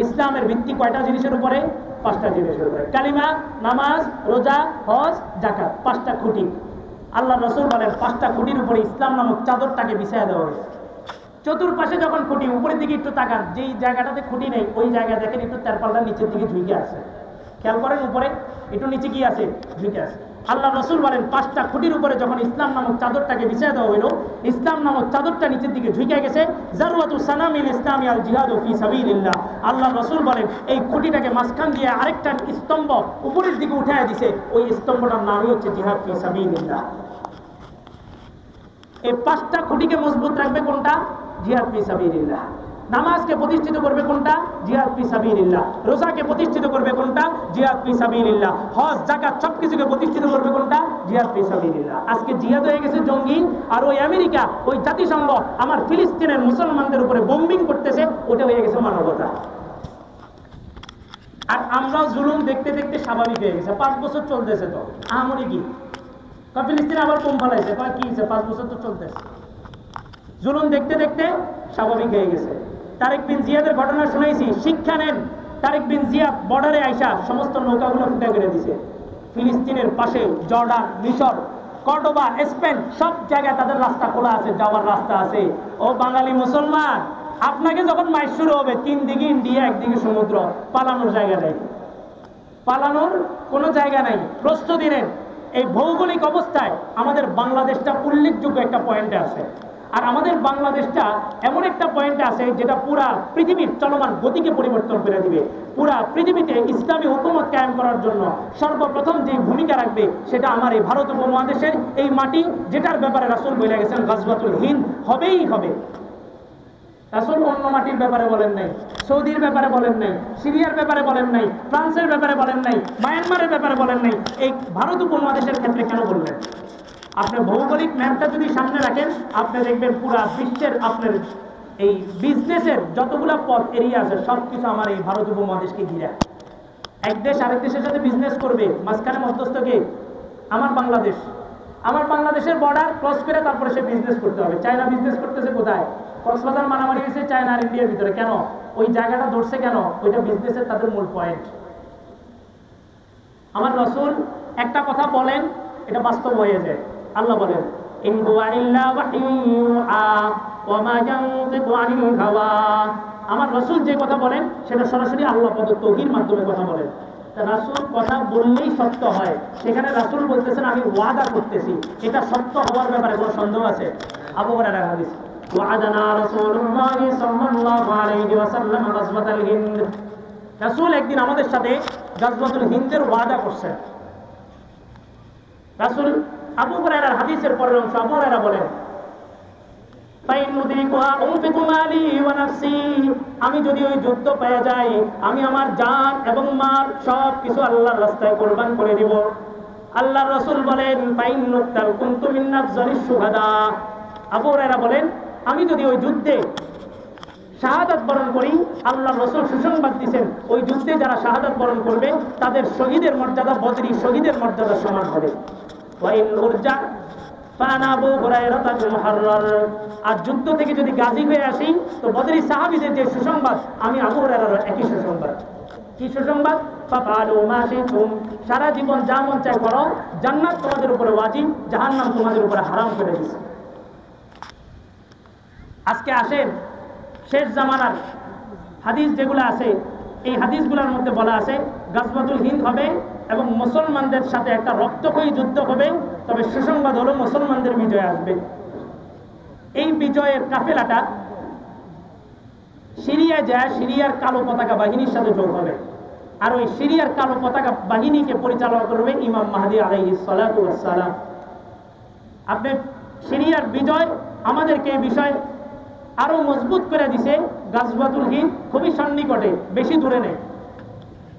ইসলামের ভিত্তি কয়টা জিনিসের উপরে? 5টা জিনিসের উপরে। কালিমা, নামাজ, রোজা, হজ, যাকাত, 5টা খুঁটি। আল্লাহর রাসূল বলেন 5টা খুঁটির উপরে ইসলাম নামক চাদরটাকে বিছায়া দেওয়া হয়েছে। চতুর্পাশে যখন খুঁটি, উপরের দিকে একটু তাকান, যেই জায়গাটাতে খুঁটি নেই ওই জায়গা দেখেন একটু তেরপালটা নিচের দিকে ঝুঁকে আছে, খেয়াল করেন উপরে একটু নিচে কি আছে, ঝুঁকে আছে। আল্লাহ রাসূল বলেন 5টা খুঁটির উপরে যখন ইসলাম নামক চাদরটাকে বিছিয়ে দেওয়া হলো, ইসলাম নামক চাদরটা নিচের দিকে ঝুঁকে গেছে। জারওয়াতু সানামিল ইসলামি আল জিহাদু ফি সাবিলিল্লাহ, আল্লাহ রাসূল বলেন এই খুঁটিটাকে মাঝখান দিয়ে আরেকটা স্তম্ভ উপরের দিকে উঠায় দিছে, ওই স্তম্ভটার নামই হচ্ছে জিহাদ ফি সাবিলিল্লাহ। এই 5টা খুঁটিকে মজবুত রাখবে কোনটা? জিহাদ ফি সাবিলিল্লাহ। নামাজকে প্রতিষ্ঠিত করবে কোনটা? জিহাদ ফি সাবিলিল্লাহ। রোজাকে প্রতিষ্ঠিত করবে কোনটা? জিহাদ ফি সাবিলিল্লাহ। হজ, যাকাত সবকিছুকে প্রতিষ্ঠিত করবে কোনটা? জিহাদ ফি সাবিলিল্লাহ। আজকে জিহাদ হয়ে গেছে জঙ্গি, আর ওই আমেরিকা, ওই জাতিসংঘ আমার ফিলিস্তিনের মুসলমানদের উপরে বোম্বিং করতেছে, ওটা হয়ে গেছে মানবতা। আর আমরাও জুলুম দেখতে দেখতে স্বাভাবিক হয়ে গেছে। 5 বছর চলতেছে তো আহামরি কি, ফিলিস্তিনে আবার বোম ফালাইছে, কি হয়েছে, 5 বছর তো চলতেছে। জুলুম দেখতে দেখতে স্বাভাবিক হয়ে গেছে। তারেক বিন জিয়াদের ঘটনা শুনাইছি, শিক্ষা নেন। তারেক বিন জিয়াদ বর্ডারে আইসা সমস্ত নৌকাগুলো ফুটে করে দিছে। ফিলিস্তিনের পাশে জর্ডান, মিশর, কর্ডোবা, স্পেন সব জায়গায় তাদের রাস্তা খোলা আছে, যাওয়ার রাস্তা আছে। ও বাঙালি মুসলমান, আপনাকে যখন মাইজ শুরু হবে 3 দিকে ইন্ডিয়া, একদিকে সমুদ্র, পালানোর জায়গা নেই, পালানোর কোনো জায়গা নাই। প্রস্তুতি নেন। এই ভৌগোলিক অবস্থায় আমাদের বাংলাদেশটা উল্লেখযোগ্য একটা পয়েন্টে আছে। আর আমাদের বাংলাদেশটা এমন একটা পয়েন্টে আছে যেটা পুরা পৃথিবীর চলমান গতিকে পরিবর্তন করে দিবে। পুরা পৃথিবীতে ইসলামী হুকুমত কায়েম করার জন্য সর্বপ্রথম যে ভূমিকা রাখবে সেটা আমার এই ভারত উপমহাদেশের এই মাটি, যেটার ব্যাপারে রাসূল বলে গেছেন গাজওয়াতুল হিন্দ হবেই হবে। রাসূল অন্য মাটির ব্যাপারে বলেন নাই, সৌদির ব্যাপারে বলেন নাই, সিরিয়ার ব্যাপারে বলেন নাই, ফ্রান্সের ব্যাপারে বলেন নাই, মায়ানমারের ব্যাপারে বলেন নাই। এই ভারত উপমহাদেশের ক্ষেত্রে কেন বললেন? আপনি ভৌগোলিক ম্যাপটা যদি সামনে রাখেন, আপনি দেখবেন পুরা বিশ্বের আপনার এই বিজনেসের যতগুলা পথ এরিয়া আছে সবকিছু আমার এই ভারত উপমহাদেশকে ঘিরে। এক দেশ আরেক দেশের সাথে বিজনেস করবে, মাঝখানে মধ্যস্থকে আমার বাংলাদেশ। আমার বাংলাদেশের বর্ডার ক্রস করে তারপরে সে বিজনেস করতে হবে। চায়না বিজনেস করতেছে কোথায়? কক্সবাজার মারামারি হয়েছে চায়না আর ইন্ডিয়ার ভিতরে, কেন? ওই জায়গাটা ধরছে কেন? ওইটা বিজনেসের তাদের মূল পয়েন্ট। আমার রাসূল একটা কথা বলেন, এটা বাস্তব হয়ে যায়। আল্লাহ বলেন ইন হুয়া ইল্লা ওয়াহয়ুন ইউহা ওয়া মা ইয়ানতিকু আনিল হাওয়া। আমার রাসূল যে কথা বলেন সেটা সরাসরি আল্লাহ প্রদত্ত ওহীর মাধ্যমে কথা বলেন। তা রাসূল কথা বললেই সত্য হয়, সেখানে রাসূল বলতেছেন আমি ওয়াদা করতেছি, এটা সত্য হওয়ার ব্যাপারে কোনো সন্দেহ আছে? আবু হুরায়রার হাদিস, ওয়াদানা রাসূলুল্লাহ সাল্লাল্লাহু আলাইহি ওয়াসাল্লাম গাজওয়াতুল হিন্দ। রাসূল একদিন আমাদের সাথে গাজওয়াতুল হিন্দের ওয়াদা করছেন। রাসূল আবু হুরায়রার হাদিসের পরের অংশ, আবু হুরায়রা বলেন আমি যদি ওই যুদ্ধ পেয়ে যাই, আমি আমার জান এবং মাল সব কিছু আল্লাহর রাস্তায় কোরবান করে দিব। আল্লাহর রাসূল বলেন আবু হুরায়রা বলেন আমি যদি ওই যুদ্ধে শাহাদাত বরণ করি, আল্লাহর রাসূল সুসংবাদ দিয়েছেন ওই যুদ্ধে যারা শাহাদাত বরণ করবে তাদের শহীদের মর্যাদা বদরি শহীদের মর্যাদার সমান হবে। আর যুদ্ধ থেকে যদি গাজী হয়ে আসি তো বদরি সাহাবীদের যে সুসংবাদ, আমি আবু হুরায়রার একই সুসংবাদ। কি সুসংবাদ? সারা জীবন যা মন চায় করো, জান্নাত তোমাদের উপরে ওয়াজিব, জাহান্নাম তোমাদের উপরে হারাম করে দিয়েছে। আজকে আসেন শেষ জামানার হাদিস যেগুলো আছে, এই হাদিসগুলোর মধ্যে বলা আছে গাজওয়াতুল হিন্দ হবে এবং মুসলমানদের সাথে একটা রক্তক্ষয়ী যুদ্ধ হবে, তবে সুসংবাদ হলো মুসলমানদের বিজয় আসবে। এই বিজয়ের কাফেলাটা সিরিয়ায় যায়, সিরিয়ার কালো পতাকা বাহিনীর সাথে যোগ হবে। আর ওই সিরিয়ার কালো পতাকা বাহিনীকে পরিচালনা করবে ইমাম মাহদী আলাইহিস সালাতু ওয়াস সালাম। আপনি সিরিয়ার বিজয় আমাদেরকে এই বিষয় আরো মজবুত করে দিছে। গাজওয়াতুল হিন্দ খুবই সন্নিকটে, বেশি দূরে নেই,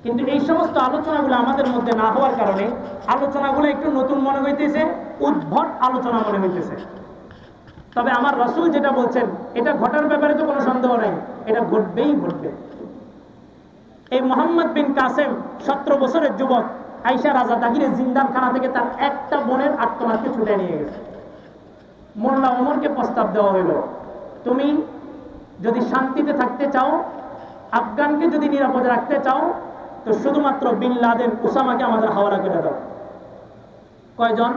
কিন্তু এই সমস্ত আলোচনাগুলো আমাদের মধ্যে না হওয়ার কারণে আলোচনাগুলো একটু নতুন মনে হইতেছে, উদ্ভট আলোচনা মনে হইতেছে। তবে আমার রাসূল যেটা বলছেন এটা ঘটার ব্যাপারে তো কোনো সন্দেহ নাই, এটা ঘটবেই ঘটবে। এই মোহাম্মদ বিন কাসেম 17 বছরের যুবক আয়েশা রাজা তাহিরের জিন্দানখানা থেকে তার একটা বোনের আত্মনাথকে ছুটে নিয়ে গেছে। মোল্লা ওমরকে প্রস্তাব দেওয়া হইল, তুমি যদি শান্তিতে থাকতে চাও, আফগানকে যদি নিরাপদে রাখতে চাও, তো শুধুমাত্র বিন লাদেন উসামাকে আমাদের হাওয়ালা করে দাও। কয়জন?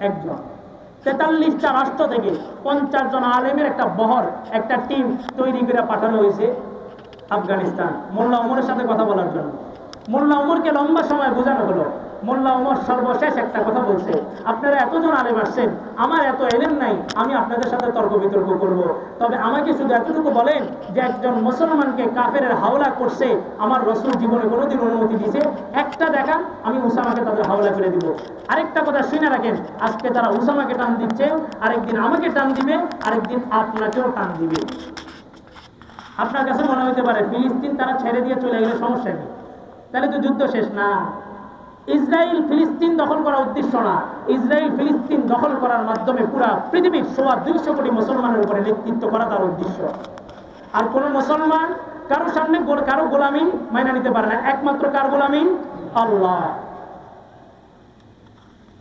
একজন। 43টা রাষ্ট্র থেকে 50 জন আলেমের একটা বহর, একটা টিম তৈরি করে পাঠানো হয়েছে আফগানিস্তান মোল্লা ওমরের সাথে কথা বলার জন্য। মোল্লা ওমরকে লম্বা সময় বোঝানো হলো। মোল্লা ওমর সর্বশেষ একটা কথা বলছে, আপনারা এতজন আলেম আসছেন, আমার এত এলেম নাই, আমি আপনাদের সাথে তর্ক বিতর্ক করব, তবে আমাকে শুধু এতটুকু বলেন যে একজন মুসলমানকে কাফেরের হাওলা করছে আমার রাসূল জীবনে কোনোদিন অনুমতি দিয়েছে? একটা দেখান, আমি উসামাকে তাদের হাওলা করে দিব। আরেকটা কথা শুনে রাখেন, আজকে তারা উসামাকে টান দিচ্ছে, আরেকদিন আমাকে টান দিবে, আরেকদিন আপনাকেও টান দিবে। আপনার কাছে মনে হতে পারে ফিলিস্তিন তারা ছেড়ে দিয়ে চলে গেলে সমস্যা নেই, তাহলে তো যুদ্ধ শেষ না। ইসরায়েল ফিলিস্তিন দখল করার উদ্দেশ্য না, ইসরায়েল ফিলিস্তিন দখল করার মাধ্যমে পুরা পৃথিবীর 250 কোটি মুসলমানের উপরে নেতৃত্ব করা তার উদ্দেশ্য। আর কোন মুসলমান কারো সামনে কারো গোলামি মাইনা নিতে পারে না, একমাত্র কার গোলামি? আল্লাহ।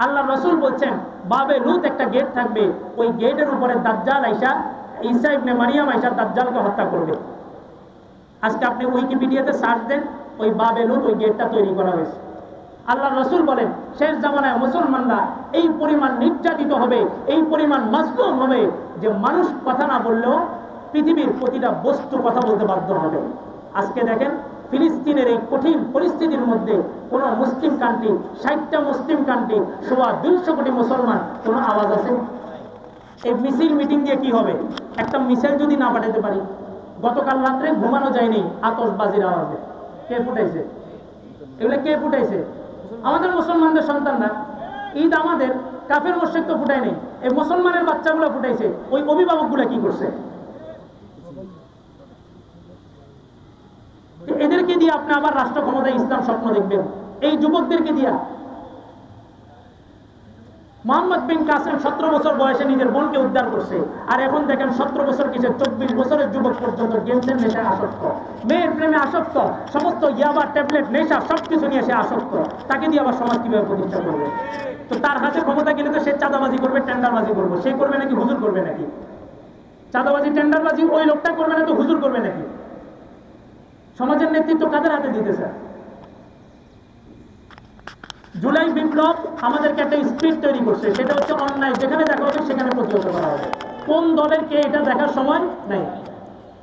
আল্লাহ রাসূল বলছেন বাবে লুত একটা গেট থাকবে, ওই গেটের উপরে দাজ্জাল আইসা, ঈসা ইবনে মারিয়াম আইসা দাজ্জালকে হত্যা করবে। আজকে আপনি উইকিপিডিয়াতে সার্চ দেন, ওই বাবে লুত ওই গেটটা তৈরি করা হয়েছে। আল্লাহ রাসূল বলেন শেষ জামানায় মুসলমানরা এই পরিমাণ নির্যাতিত হবে, এই পরিমাণ মাজলুম হবে যে মানুষ কথা না বললেও পৃথিবীর প্রতিটা বস্তু কথা বলতে বাধ্য হবে। আজকে দেখেন ফিলিস্তিনের এই কঠিন পরিস্থিতির মধ্যে কোন মুসলিম কান্ট্রি, 60টা মুসলিম কান্ট্রি, 250 কোটি মুসলমান, কোনো আওয়াজ আছে? এই মিছিল মিটিং দিয়ে কি হবে? একটা মিছিল যদি না পাঠাতে পারি। গতকাল রাত্রে ঘুমানো যায়নি আতশবাজির আওয়াজে। কে ফুটাইছে এগুলো? কে ফুটাইছে? আমাদের মুসলমানদের সন্তানরা। ঈদ আমাদের, কাফের মুশরিক তো ফুটায় নেই, এই মুসলমানের বাচ্চাগুলো ফুটাইছে। ওই অভিভাবকগুলো কি করছে? এদেরকে দিয়ে আপনি আবার রাষ্ট্র ক্ষমতায় ইসলাম স্বপ্ন দেখবেন, এই যুবকদেরকে দিয়া। মোহাম্মদ বিন কাসেম 17 বছর বয়সে নিজের বোনকে উদ্ধার করছে, আর এখন দেখেন 17 বছর কিসে 24 বছরের যুবক পর্যন্ত গেমসের নেশায় আসক্ত, মেয়ের প্রেমে আসক্ত, সমস্ত ইয়াবা ট্যাবলেট নেশা সবকিছু নিয়ে সে আসক্ত। তাকে দিয়ে আবার সমাজ কিভাবে প্রতিষ্ঠা করবে? তো তার হাতে ক্ষমতা গেলে তো সে চাঁদাবাজি করবে, টেন্ডারবাজি করবে। সে করবে নাকি হুজুর করবে নাকি? চাঁদাবাজি টেন্ডারবাজি ওই লোকটা করবে না তো হুজুর করবে নাকি? সমাজের নেতৃত্ব কাদের হাতে দিতেছে? জুলাই বিপ্লব আমাদেরকে একটা স্পিড তৈরি করছে, সেটা হচ্ছে অন্যায় যেখানে দেখা হবে সেখানে প্রতিহত করা হবে। কোন দলের কে এটা দেখার সময় নাই,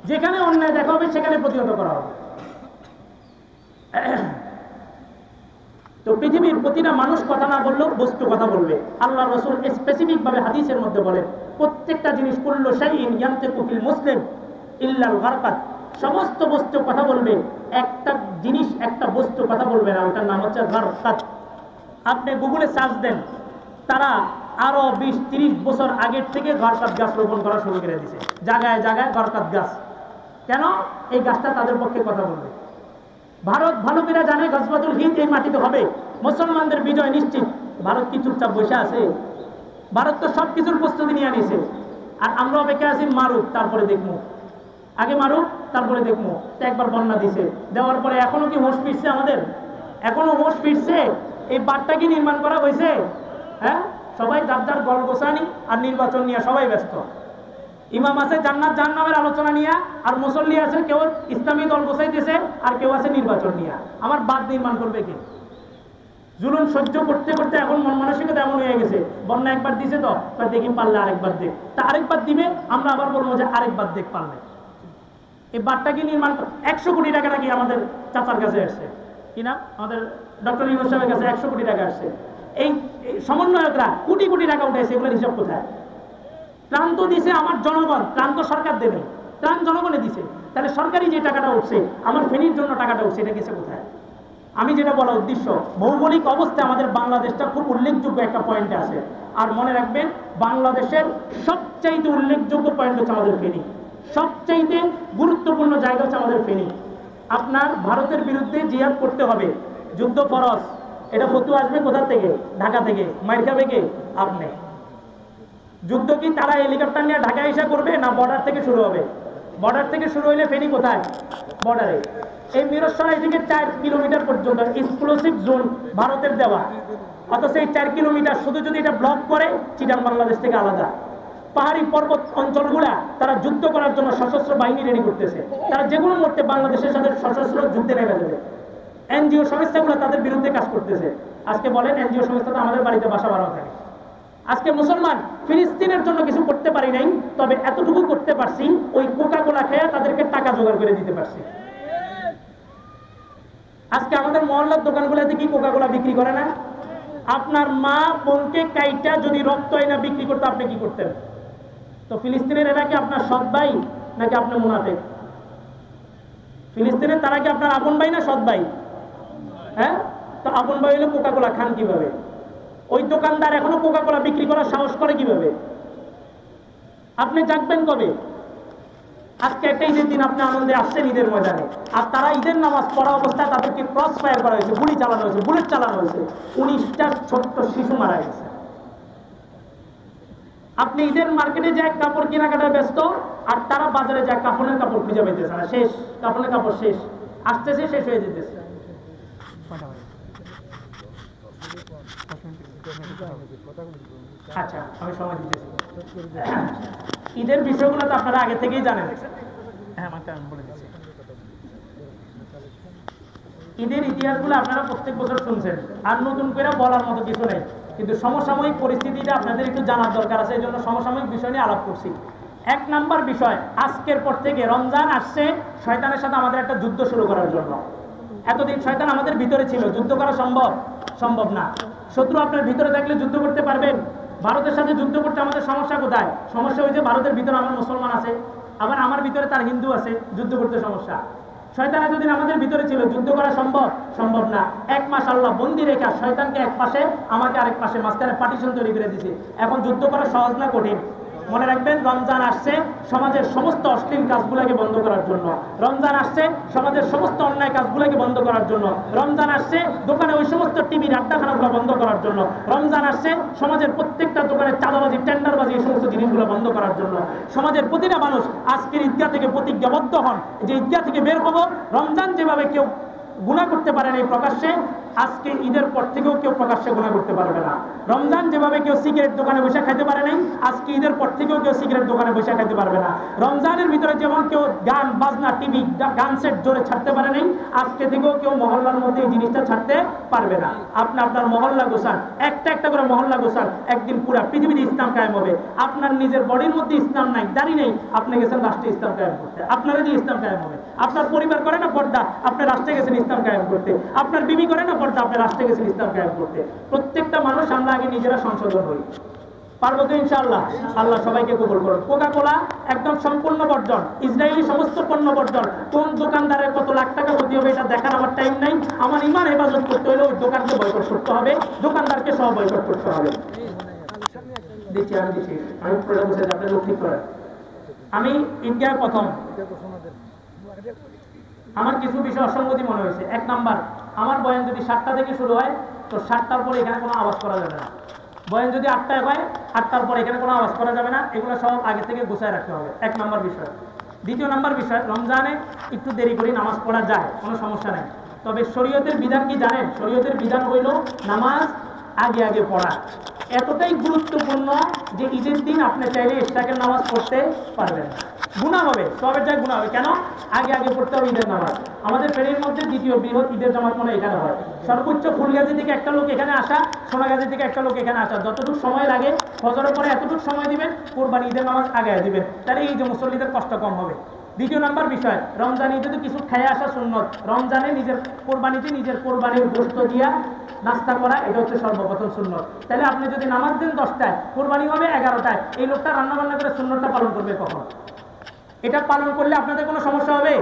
যেখানে অন্যায় দেখা হবে সেখানে প্রতিহত করা হবে। তো পৃথিবীর প্রতিটা মানুষ কথা না বললেও বস্তু কথা বলবে। আল্লাহ রাসূল স্পেসিফিক ভাবে হাদিসের মধ্যে বলেন প্রত্যেকটা জিনিস কুল্লু শাইইন ইয়ানতিকু ফিল মুসলিম ইল্লাল গারকাত, সমস্ত বস্তু কথা বলবে, একটা জিনিস একটা বস্তু কথা বলবে না, ওটার নাম হচ্ছে গারকাত। আপনি গুগলে সার্চ দেন, তারা আরো 20-30 বছর আগের থেকে গরকাত গাছ রোপণ করা শুরু করে দিয়েছে, জায়গায় জায়গায় গরকাত গাছ। কেন? এই গাছটা তাদের পক্ষে কথা বলবে। ভারত ভালো করে জানে গাজওয়াতুল হিন্দ এই মাটিতে হবে, মুসলমানদের বিজয় নিশ্চিত। ভারত কি চুপচাপ বসে আছে? ভারত তো সবকিছুর প্রস্তুতি নিয়ে নিয়েছে, আর আমরা অপেক্ষা আছি মারুক তারপরে দেখবো, আগে মারুক তারপরে দেখবো। একবার বন্যা দিছে, দেওয়ার পরে এখনো কি হোশ ফিরছে আমাদের? এখনো হোশ ফিরছে? এই বাঁধটা কি নির্মাণ করা হয়েছে? হ্যাঁ, সবাই যার যার গল গোছানি আর নির্বাচন নিয়ে সবাই ব্যস্ত। ইমাম আছে জান্নাত জাহান্নামের আলোচনা নিয়ে, আর মুসল্লি আছে কেউ ইসলামী দল গোছাইতেছে, আর কেউ আছে নির্বাচন নিয়ে। আমার বাঁধ নির্মাণ করবে কি? জুলুম সহ্য করতে করতে এখন মন মানসিকতা এমন হয়ে গেছে, বন্যা একবার দিছে তো দেখি পারলে আরেকবার দেখ, তা আরেকবার দিবে, আমরা আবার বলবো যে আরেকবার দেখ পারলে। এই বাঁধটাকে নির্মাণ 100 কোটি টাকা নাকি আমাদের চাচার কাছে আসছে, কিনা আমাদের ডক্টর ইউনূস সাহেবের কাছে 100 কোটি টাকা আসছে। এই সমন্বয়করা কোটি কোটি টাকা উঠেছে, এগুলোর হিসাব কোথায়? ত্রাণ তো দিছে আমার জনগণ, ত্রাণ তো সরকার দেবে, ত্রাণ জনগণে দিছে। তাহলে সরকারি যে টাকাটা উঠছে, আমার ফেনীর জন্য টাকাটা উঠছে, এটা গেছে কোথায়? আমি যেটা বলা উদ্দেশ্য, ভৌগোলিক অবস্থায় আমাদের বাংলাদেশটা খুব উল্লেখযোগ্য একটা পয়েন্টে আছে। আর মনে রাখবেন, বাংলাদেশের সবচাইতে উল্লেখযোগ্য পয়েন্ট হচ্ছে আমাদের ফেনী, সবচাইতে গুরুত্বপূর্ণ জায়গা হচ্ছে আমাদের ফেনী। আপনার ভারতের বিরুদ্ধে জিহাদ করতে হবে, যুদ্ধ ফরজ, এটা ফতোয়া আসবে কোথা থেকে? ঢাকা থেকে। মাইর খাবে কে? আপনি। যুদ্ধ কি তারা হেলিকপ্টার নিয়ে ঢাকা এসে করবে, না বর্ডার থেকে শুরু হবে? বর্ডার থেকে শুরু হইলে ফেনী কোথায়? বর্ডারে। এই মিরসরাই থেকে 4 কিলোমিটার পর্যন্ত এক্সক্লুসিভ জোন ভারতের দেওয়া, অথচ এই 4 কিলোমিটার শুধু যদি এটা ব্লক করে, চিটাং বাংলাদেশ থেকে আলাদা। পাহাড়ি পর্বত অঞ্চলগুলা তারা যুদ্ধ করার জন্য সশস্ত্র বাহিনী রেডি করতেছে, তারা যে কোনো মুহূর্তে বাংলাদেশের সাথে সশস্ত্র যুদ্ধে নেমে যাবে। এনজিও সংস্থাগুলো তাদের বিরুদ্ধে কাজ করতেছে। আজকে বলেন, এনজিও সংস্থা তো আমাদের বাড়িতে বাসা বাড়ানো থাকে। আজকে মুসলমান ফিলিস্তিনের জন্য কিছু করতে পারি নাই, তবে এতটুকু করতে পারছি, ওই কোকা কোলা খেয়ে তাদেরকে টাকা জোগাড় করে দিতে পারছি। আজকে আমাদের মহল্লার দোকানগুলোতে কি কোকা কোলা বিক্রি করে না? আপনার মা বোনকে কাইটা যদি রক্ত আইনা বিক্রি করতে, আপনি কি করতেন? তো ফিলিস্তিনের এরা কি আপনার সৎ ভাই নাকি আপনার মুনাফিক? ফিলিস্তিনের তারা কি আপনার আপন ভাই না সৎ ভাই? হ্যাঁ, তো আপন ভাই হলে কোকা কোলা খান কিভাবে? ওই দোকানদার এখনো কোকা কোলা বিক্রি করার সাহস করে কিভাবে? আপনি জাগবেন কবে? আজকে একটা ঈদের দিন আপনি আনন্দে আসছেন ঈদের ময়দানে, আর তারা ঈদের নামাজ পড়া অবস্থায় তাদেরকে ক্রস ফায়ার করা হয়েছে, গুলি চালানো হয়েছে, বুলেট চালানো হয়েছে, 19টা ছোট্ট শিশু মারা গেছে। আপনি ঈদের মার্কেটে যে কাপড় কেনাকাটায় ব্যস্ত, আর তারা বাজারে যায় কাপড়ের কাপড় খুঁজে পাইতেছে না, শেষ, কাপড়ের কাপড় শেষ, আসতেছে, শেষ হয়ে যেতেছে। আচ্ছা, আমি সময় দিতেছি। ঈদের বিষয়গুলো তো আপনারা আগে থেকেই জানেন। হ্যাঁ, আমি বলে দিচ্ছি। ঈদের ইতিহাসগুলো আপনারা প্রত্যেক বছর শুনছেন, আর নতুন করে বলার মতো কিছু নেই, কিন্তু সমসাময়িক পরিস্থিতিটা আপনাদের একটু জানার দরকার আছে, এই জন্য সমসাময়িক বিষয় নিয়ে আলাপ করছি। 1 নাম্বার বিষয়, আজকের পর থেকে রমজান আসছে শয়তানের সাথে আমাদের একটা যুদ্ধ শুরু করার জন্য। এতদিন শয়তান আমাদের ভিতরে ছিল, যুদ্ধ করা সম্ভব না। শত্রু আপনার ভিতরে থাকলে যুদ্ধ করতে পারবেন? ভারতের সাথে যুদ্ধ করতে আমাদের সমস্যা কোথায়? সমস্যা হয়েছে ভারতের ভিতরে আমার মুসলমান আছে, আবার আমার ভিতরে তার হিন্দু আছে, যুদ্ধ করতে সমস্যা। শয়তান এতদিন আমাদের ভিতরে ছিল, যুদ্ধ করা সম্ভব না। 1 মাস আল্লাহ বন্দি রেখা শয়তানকে এক পাশে, আমাকে আরেক পাশে, মাঝখানে পার্টিশন তৈরি করে দিয়েছে। এখন যুদ্ধ করা সহজ না কঠিন? মনে রাখবেন, রমজান আসছে সমাজের সমস্ত অশ্লীল কাজগুলোকে বন্ধ করার জন্য, রমজান আসছে সমাজের সমস্ত অন্যায় কাজগুলোকে বন্ধ করার জন্য, রমজান আসছে দোকানে ওই সমস্ত টিভি আড্ডাখানাগুলো বন্ধ করার জন্য, রমজান আসছে সমাজের প্রত্যেকটা দোকানে চাঁদাবাজি, টেন্ডারবাজি, এই সমস্ত জিনিসগুলো বন্ধ করার জন্য। সমাজের প্রতিটা মানুষ আজকের ঈদগাহ থেকে প্রতিজ্ঞাবদ্ধ হন যে ঈদগাহ থেকে বের হবো। রমজান যেভাবে কেউ গুনাহ করতে পারে না এই প্রকাশ্যে, আজকে ঈদের পর থেকেও কেউ প্রকাশ্যে গুনাহ করতে পারবে না। রমজান যেভাবে কেউ সিগারেট দোকানে বসে খাইতে পারে নাই, আজকে ঈদের পর থেকেও কেউ সিগারেট দোকানে বসে খাইতে পারবে না। রমজানের ভিতরে যেমন কেউ গান বাজনা, টিভি, গান সেট জোরে ছাড়তে পারে নাই, আজকে থেকেও কেউ মহল্লার মধ্যে এই জিনিসটা ছাড়তে পারবে না। আপনি আপনার মহল্লা গোছান, একটা করে মহল্লা গোছান, একদিন পুরো পৃথিবীতে ইসলাম কায়েম হবে। আপনার নিজের বডির মধ্যে ইসলাম নাই, দাড়ি নেই, আপনি গেছেন রাষ্ট্রে ইসলাম কায়েম করতে, আপনারা দিয়ে ইসলাম কায়েম হবে। আপনার পরিবার করে না পর্দা, আপনি রাষ্ট্রে গেছেন ইসলাম কায়েম করতে। আপনার বিবি করে না পর্দা, আপনি রাষ্ট্রে গেছেন ইসলাম কায়েম করতে। প্রত্যেকটা মানুষ আমরা আগে নিজেরা সংশোধন হই, পারবো তো ইনশাআল্লাহ? আল্লাহ সবাইকে কবুল করুন। কোকা কোলা একদম সম্পূর্ণ বর্জন, ইসরায়েলি সমস্ত পণ্য বর্জন। কোন দোকানদারের কত লাখ টাকা ক্ষতি হবে এটা দেখার আমার টাইম নাই। আমার ইমান হেফাজত করতে হলে ওই দোকানকে বয়কট করতে হবে, দোকানদারকে সহ বয়কট করতে হবে। আমি পড়ে বসে আপনার ঠিক করেন। আমি ইন্ডিয়া প্রথম, আমার কিছু বিষয় অসঙ্গতি মনে হয়েছে। 1 নাম্বার, আমার বয়ান যদি 7টা থেকে শুরু হয়, তো 7টার পরে এখানে কোনো আওয়াজ করা যাবে না। বয়ান যদি 8টায় হয়, 8টার পরে এখানে কোনো আওয়াজ করা যাবে না। এগুলো সব আগে থেকে গুছায় রাখতে হবে, 1 নাম্বার বিষয়। 2 নাম্বার বিষয়, রমজানে একটু দেরি করে নামাজ পড়া যায়, কোনো সমস্যা নেই। তবে শরীয়তের বিধান কি জানেন? শরীয়তের বিধান হইল নামাজ আগে পড়া। এতটাই গুরুত্বপূর্ণ যে ঈদের দিন আপনি চাইলে ইশরাকের নামাজ পড়তে পারবেন, গুনাহ হবে, সবের জায়গায় গুনাহ হবে। কেন? আগে পড়তে হবে ঈদের নামাজ। আমাদের ফেরির মধ্যে দ্বিতীয় বৃহৎ ঈদের জামাত মনে এখানে হয়। সর্বোচ্চ ফুলগাজী থেকে একটা লোক এখানে আসা, সোনাগাজী থেকে একটা লোক এখানে আসা, যতটুকু সময় লাগে ফজরের পরে এতটুকু সময় দিবেন, কোরবানি ঈদের নামাজ আগে দিবেন, তাহলে এই যে মুসল্লিদের কষ্ট কম হবে। 2 নাম্বার বিষয়, রমজান ঈদে তো কিছু খেয়ে আসা সুন্নত। রমজানে নিজের কোরবানির গোশত দিয়া নাস্তা করা, এটা হচ্ছে সর্বপ্রথম সুন্নত। তাহলে আপনি যদি নামাজ দেন 10টায়, কোরবানি হবে 11টায়, এই লোকটা রান্না বান্না করে সুন্নতটা পালন করবে কখন? এটা পালন করলে আপনাদের কোনো সমস্যা হবে?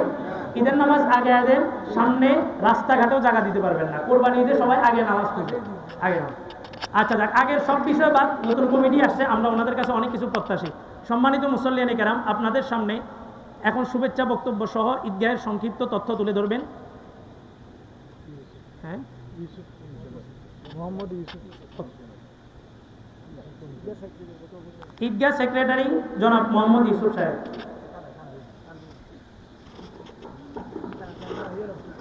ঈদের নামাজ আগে আগে সামনে রাস্তাঘাটেও জায়গা দিতে পারবেন না, কোরবানি ঈদে সবাই আগে নামাজ পড়বে আগে নামাজ। আচ্ছা যাক, আগের সব বিষয় বাদ, নতুন কমিটি আসছে, আমরা ওনাদের কাছে অনেক কিছু প্রত্যাশী। সম্মানিত মুসল্লিয়ানে কেরাম, আপনাদের সামনে এখন শুভেচ্ছা বক্তব্য সহ ঈদগাহের সংক্ষিপ্ত তথ্য তুলে ধরবেন। হ্যাঁ, মোহাম্মদ ইউসুফ, ঈদগাহ সেক্রেটারি জনাব মোহাম্মদ ইউসুফ সাহেব।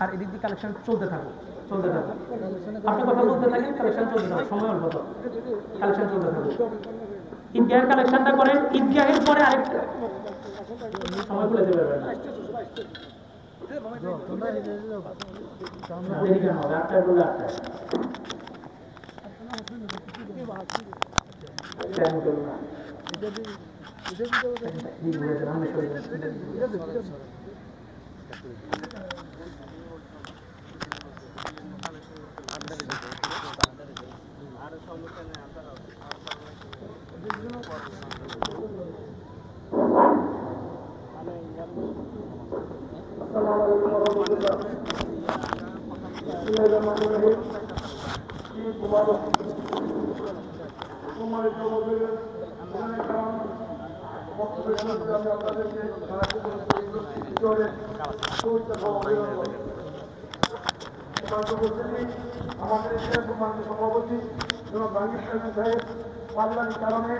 আর এদিক দিয়ে কালেকশন চলতে থাকো, চলতে থাকো, আপনি কথা বলতে থাকেন, কালেকশন চলতে থাকো, সময় অল্প তো, কালেকশন চলতে থাকো। ঈদগাহের কালেকশনটা করেন, ঈদগাহের পরে আরেকটা সময় বলে দেবে না, দেরি কেন হবে, 8টায় বলে 8টায় টাইম করুন না। আমাদের সভাপতি বাংলাদেশ সাহেব পারিবারিক কারণে